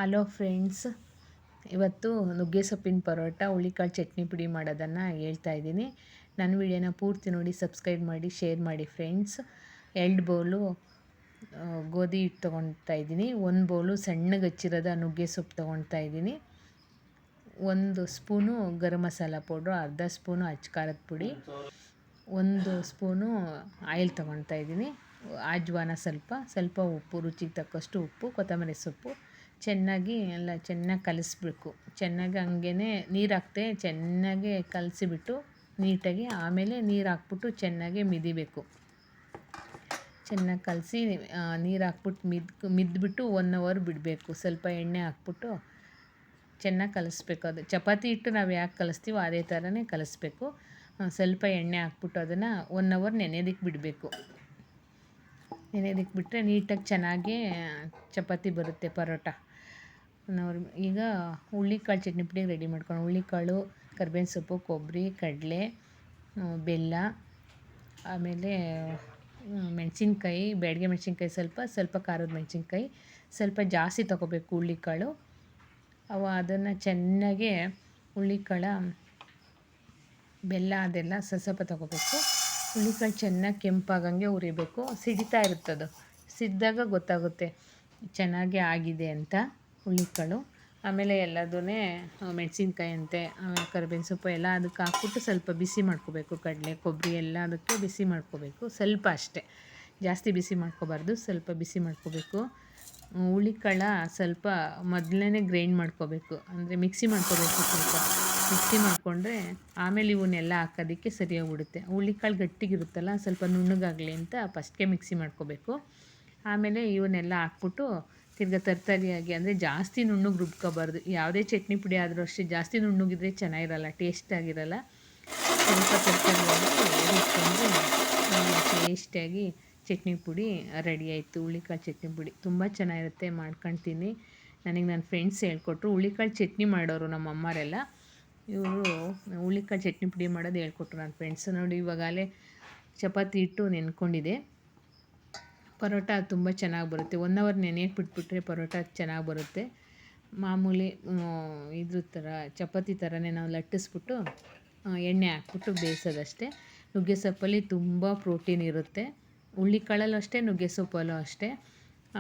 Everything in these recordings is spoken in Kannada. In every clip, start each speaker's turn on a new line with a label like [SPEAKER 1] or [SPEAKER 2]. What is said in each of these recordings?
[SPEAKER 1] ಹಲೋ ಫ್ರೆಂಡ್ಸ್, ಇವತ್ತು ನುಗ್ಗೆ ಸೊಪ್ಪಿನ ಪರೋಟ ಹುಳಿಕಾಳು ಚಟ್ನಿ ಪುಡಿ ಮಾಡೋದನ್ನು ಹೇಳ್ತಾ ಇದ್ದೀನಿ. ನನ್ನ ವಿಡಿಯೋನ ಪೂರ್ತಿ ನೋಡಿ ಸಬ್ಸ್ಕ್ರೈಬ್ ಮಾಡಿ ಶೇರ್ ಮಾಡಿ ಫ್ರೆಂಡ್ಸ್. 2 ಬೌಲು ಗೋಧಿ ಹಿಟ್ಟು ತೊಗೊಳ್ತಾ ಇದ್ದೀನಿ. 1 ಬೌಲು ಸಣ್ಣಗೆ ಹಚ್ಚಿರೋದ ನುಗ್ಗೆ ಸೊಪ್ಪು ತೊಗೊಳ್ತಾ ಇದ್ದೀನಿ. 1 ಸ್ಪೂನು ಗರಂ ಮಸಾಲ ಪೌಡ್ರು, ಅರ್ಧ ಸ್ಪೂನು ಅಚ್ಚ ಖಾರದ ಪುಡಿ, 1 ಸ್ಪೂನು ಆಯಿಲ್ ತೊಗೊಳ್ತಾ ಇದ್ದೀನಿ. ಅಜ್ವಾನ ಸ್ವಲ್ಪ ಉಪ್ಪು, ರುಚಿಗೆ ತಕ್ಕಷ್ಟು ಉಪ್ಪು, ಕೊತ್ತಂಬರಿ ಸೊಪ್ಪು ಚೆನ್ನಾಗಿ ಕಲಿಸ್ಬೇಕು. ಚೆನ್ನಾಗಿ ಹಂಗೇ ನೀರು ಹಾಕ್ತೆ ಚೆನ್ನಾಗಿ ಕಲಸಿಬಿಟ್ಟು ನೀಟಾಗಿ ಆಮೇಲೆ ನೀರು ಹಾಕ್ಬಿಟ್ಟು ಚೆನ್ನಾಗಿ ಮಿದಿಬೇಕು. ಚೆನ್ನಾಗಿ ಕಲಸಿ ನೀರು ಹಾಕ್ಬಿಟ್ಟು ಮಿದ್ಬಿಟ್ಟು 1 ಅವರ್ ಬಿಡಬೇಕು. ಸ್ವಲ್ಪ ಎಣ್ಣೆ ಹಾಕ್ಬಿಟ್ಟು ಚೆನ್ನಾಗಿ ಕಲಿಸ್ಬೇಕು. ಅದು ಚಪಾತಿ ಹಿಟ್ಟು ನಾವು ಯಾಕೆ ಕಲಿಸ್ತೀವೋ ಅದೇ ಥರನೇ ಕಲಿಸ್ಬೇಕು. ಸ್ವಲ್ಪ ಎಣ್ಣೆ ಹಾಕ್ಬಿಟ್ಟು ಅದನ್ನು 1 ಅವರ್ ನೆನೆಯೋದಕ್ಕೆ ಬಿಡಬೇಕು. ನೆನೆಯೋದಕ್ಕೆ ಬಿಟ್ಟರೆ ನೀಟಾಗಿ ಚೆನ್ನಾಗಿ ಚಪಾತಿ ಬರುತ್ತೆ ಪರೋಟ. ಈಗ ಹುಳ್ಳಿಕಾಳು ಚಟ್ನಿ ಪುಡಿ ರೆಡಿ ಮಾಡ್ಕೊಂಡು, ಹುಳ್ಳಿಕಾಳು, ಕರ್ಬೇವಿನ ಸೊಪ್ಪು, ಕೊಬ್ಬರಿ, ಕಡಲೆ, ಬೆಲ್ಲ, ಆಮೇಲೆ ಮೆಣಸಿನ್ಕಾಯಿ, ಬ್ಯಾಡಗೆ ಮೆಣಸಿನ್ಕಾಯಿ, ಸ್ವಲ್ಪ ಖಾರದ ಮೆಣಸಿನ್ಕಾಯಿ, ಸ್ವಲ್ಪ ಜಾಸ್ತಿ ತೊಗೋಬೇಕು ಹುಳ್ಳಿಕಾಳು. ಅದನ್ನು ಚೆನ್ನಾಗೆ ಹುಳ್ಳಿಕಾಳು, ಬೆಲ್ಲ ಅದೆಲ್ಲ ಸ್ವಲ್ಪ ತೊಗೋಬೇಕು. ಹುಳ್ಳಿಕಾಳು ಚೆನ್ನಾಗಿ ಕೆಂಪಾಗಂಗೆ ಹುರಿಬೇಕು. ಸಿಡಿತಾ ಇರುತ್ತದು, ಸಿಡಿದಾಗ ಗೊತ್ತಾಗುತ್ತೆ ಚೆನ್ನಾಗಿ ಆಗಿದೆ ಅಂತ ಹುಳ್ಳಿಕಾಳು. ಆಮೇಲೆ ಎಲ್ಲದನ್ನೇ ಮೆಣಸಿನ್ಕಾಯಿ ಅಂತೆ, ಆಮೇಲೆ ಕರಿಬೇವಿನ ಸೊಪ್ಪು ಎಲ್ಲ ಅದಕ್ಕೆ ಹಾಕ್ಬಿಟ್ಟು ಸ್ವಲ್ಪ ಬಿಸಿ ಮಾಡ್ಕೋಬೇಕು. ಕಡಲೆ, ಕೊಬ್ಬರಿ ಎಲ್ಲ ಅದಕ್ಕೆ ಬಿಸಿ ಮಾಡ್ಕೋಬೇಕು. ಸ್ವಲ್ಪ ಅಷ್ಟೇ, ಜಾಸ್ತಿ ಬಿಸಿ ಮಾಡ್ಕೋಬಾರ್ದು, ಸ್ವಲ್ಪ ಬಿಸಿ ಮಾಡ್ಕೋಬೇಕು. ಹುಳ್ಳಿಕಾಳು ಸ್ವಲ್ಪ ಮೊದಲೇ ಗ್ರೈಂಡ್ ಮಾಡ್ಕೋಬೇಕು, ಅಂದರೆ ಮಿಕ್ಸಿ ಮಾಡ್ಕೋಬೇಕು. ಸ್ವಲ್ಪ ಮಿಕ್ಸಿ ಮಾಡಿಕೊಂಡ್ರೆ ಆಮೇಲೆ ಇವನ್ನೆಲ್ಲ ಹಾಕೋದಕ್ಕೆ ಸರಿಯಾಗಿಬಿಡುತ್ತೆ. ಹುಳ್ಳಿಕಾಳು ಗಟ್ಟಿಗಿರುತ್ತಲ್ಲ, ಸ್ವಲ್ಪ ನುಣ್ಣಗಾಗಲಿ ಅಂತ ಫಸ್ಟ್ಗೆ ಮಿಕ್ಸಿ ಮಾಡ್ಕೋಬೇಕು. ಆಮೇಲೆ ಇವನ್ನೆಲ್ಲ ಹಾಕ್ಬಿಟ್ಟು ತಿರ್ಗಾ ತರ್ತರಿಯಾಗಿ, ಅಂದರೆ ಜಾಸ್ತಿ ನುಣ್ಣಗೆ ರುಬ್ಕೋಬಾರ್ದು. ಯಾವುದೇ ಚಟ್ನಿ ಪುಡಿ ಆದರೂ ಅಷ್ಟೇ, ಜಾಸ್ತಿ ನುಣ್ಣಗಿದ್ರೆ ಚೆನ್ನಾಗಿರಲ್ಲ, ಟೇಸ್ಟಾಗಿರಲ್ಲ. ಸ್ವಲ್ಪ ತರ್ತರಿಯಾಗಿ ರುಬ್ಕೊಂಡು ಟೇಸ್ಟಿಯಾಗಿ ಚಟ್ನಿ ಪುಡಿ ರೆಡಿ ಆಯಿತು. ಹುಳ್ಳಿಕಾಳು ಚಟ್ನಿ ಪುಡಿ ತುಂಬ ಚೆನ್ನಾಗಿರುತ್ತೆ, ಮಾಡ್ಕೊಳ್ತೀನಿ. ನನಗೆ ನನ್ನ ಫ್ರೆಂಡ್ಸ್ ಹೇಳ್ಕೊಟ್ರು. ಹುಳ್ಳಿಕಾಳು ಚಟ್ನಿ ಮಾಡೋರು ನಮ್ಮ ಅಮ್ಮರೆಲ್ಲ, ಇವರು ಹುಳ್ಳಿಕಾಳು ಚಟ್ನಿ ಪುಡಿ ಮಾಡೋದು ಹೇಳ್ಕೊಟ್ರು ನನ್ನ ಫ್ರೆಂಡ್ಸ್. ನೋಡಿ, ಇವಾಗಲೇ ಚಪಾತಿ ಹಿಟ್ಟು ನೆನ್ಕೊಂಡಿದೆ. ಪರೋಟ ತುಂಬ ಚೆನ್ನಾಗಿ ಬರುತ್ತೆ. 1 ಅವರ್ ನೆನೆಯಕ್ಕೆ ಬಿಟ್ಬಿಟ್ರೆ ಪರೋಟ ಚೆನ್ನಾಗಿ ಬರುತ್ತೆ. ಮಾಮೂಲಿ ಇದ್ರ ಥರ ಚಪಾತಿ ಥರನೇ ನಾವು ಲಟ್ಟಿಸ್ಬಿಟ್ಟು ಎಣ್ಣೆ ಹಾಕ್ಬಿಟ್ಟು ಬೇಯಿಸೋದಷ್ಟೇ. ನುಗ್ಗೆ ಸೊಪ್ಪಲ್ಲಿ ತುಂಬ ಪ್ರೋಟೀನ್ ಇರುತ್ತೆ. ಹುಳ್ಳಿಕಾಳಲ್ಲೂ ಅಷ್ಟೇ, ನುಗ್ಗೆ ಸೊಪ್ಪಲ್ಲೂ ಅಷ್ಟೇ.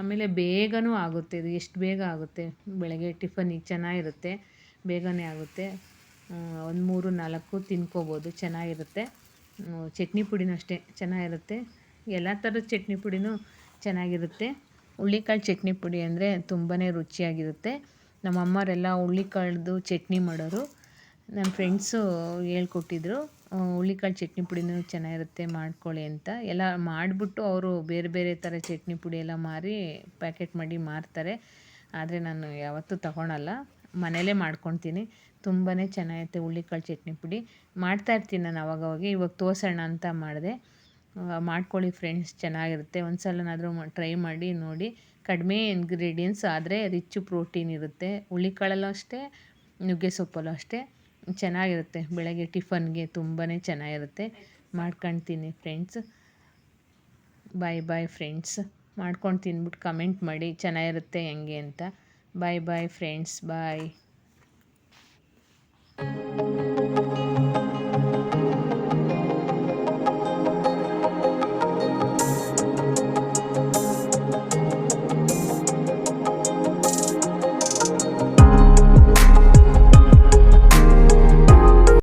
[SPEAKER 1] ಆಮೇಲೆ ಬೇಗನೂ ಆಗುತ್ತೆ. ಇದು ಎಷ್ಟು ಬೇಗ ಆಗುತ್ತೆ, ಬೆಳಗ್ಗೆ ಟಿಫನಿಗೆ ಚೆನ್ನಾಗಿರುತ್ತೆ, ಬೇಗನೆ ಆಗುತ್ತೆ. 1 3 4 ತಿನ್ಕೋಬೋದು, ಚೆನ್ನಾಗಿರುತ್ತೆ. ಚಟ್ನಿ ಪುಡಿನೂ ಅಷ್ಟೇ ಚೆನ್ನಾಗಿರುತ್ತೆ. ಎಲ್ಲ ಥರದ ಚಟ್ನಿ ಪುಡಿನೂ ಚೆನ್ನಾಗಿರುತ್ತೆ. ಹುಳ್ಳಿಕಾಳು ಚಟ್ನಿ ಪುಡಿ ಅಂದರೆ ತುಂಬಾ ರುಚಿಯಾಗಿರುತ್ತೆ. ನಮ್ಮ ಅಮ್ಮರೆಲ್ಲ ಹುಳ್ಳಿಕಾಳ್ದು ಚಟ್ನಿ ಮಾಡೋರು. ನನ್ನ ಫ್ರೆಂಡ್ಸು ಹೇಳ್ಕೊಟ್ಟಿದ್ರು, ಹುಳ್ಳಿಕಾಳು ಚಟ್ನಿ ಪುಡಿನೂ ಚೆನ್ನಾಗಿರುತ್ತೆ ಮಾಡ್ಕೊಳ್ಳಿ ಅಂತ. ಎಲ್ಲ ಮಾಡಿಬಿಟ್ಟು ಅವರು ಬೇರೆ ಬೇರೆ ಥರ ಚಟ್ನಿ ಪುಡಿ ಎಲ್ಲ ಮಾರಿ ಪ್ಯಾಕೆಟ್ ಮಾಡಿ ಮಾರ್ತಾರೆ. ಆದರೆ ನಾನು ಯಾವತ್ತೂ ತಗೊಳಲ್ಲ, ಮನೇಲೇ ಮಾಡ್ಕೊತೀನಿ. ತುಂಬಾ ಚೆನ್ನಾಗಿರುತ್ತೆ ಹುಳ್ಳಿಕಾಳು ಚಟ್ನಿ ಪುಡಿ. ಮಾಡ್ತಾಯಿರ್ತೀನಿ ನಾನು ಅವಾಗವಾಗ. ಇವಾಗ ತೋರಿಸೋಣ ಅಂತ ಮಾಡಿದೆ. ಮಾಡ್ಕೊಳ್ಳಿ ಫ್ರೆಂಡ್ಸ್, ಚೆನ್ನಾಗಿರುತ್ತೆ. ಒಂದು ಸಲನಾದರೂ ಟ್ರೈ ಮಾಡಿ ನೋಡಿ. ಕಡಿಮೆ ಇಂಗ್ರೀಡಿಯೆಂಟ್ಸ್ ಆದರೆ ರಿಚ್ ಪ್ರೋಟೀನ್ ಇರುತ್ತೆ. ಹುಳ್ಳಿಕಾಳಲ್ಲೂ ಅಷ್ಟೇ, ನುಗ್ಗೆ ಸೊಪ್ಪಲ್ಲೂ ಅಷ್ಟೇ ಚೆನ್ನಾಗಿರುತ್ತೆ. ಬೆಳಗ್ಗೆ ಟಿಫನ್ಗೆ ತುಂಬಾ ಚೆನ್ನಾಗಿರುತ್ತೆ. ಮಾಡ್ಕೊಳ್ತೀನಿ ಫ್ರೆಂಡ್ಸ್. Bye friends. ಮಾಡ್ಕೊಂಡು ತಿಂದ್ಬಿಟ್ಟು ಕಮೆಂಟ್ ಮಾಡಿ ಚೆನ್ನಾಗಿರುತ್ತೆ ಹೆಂಗೆ ಅಂತ. ಬಾಯ್ ಫ್ರೆಂಡ್ಸ್, ಬಾಯ್.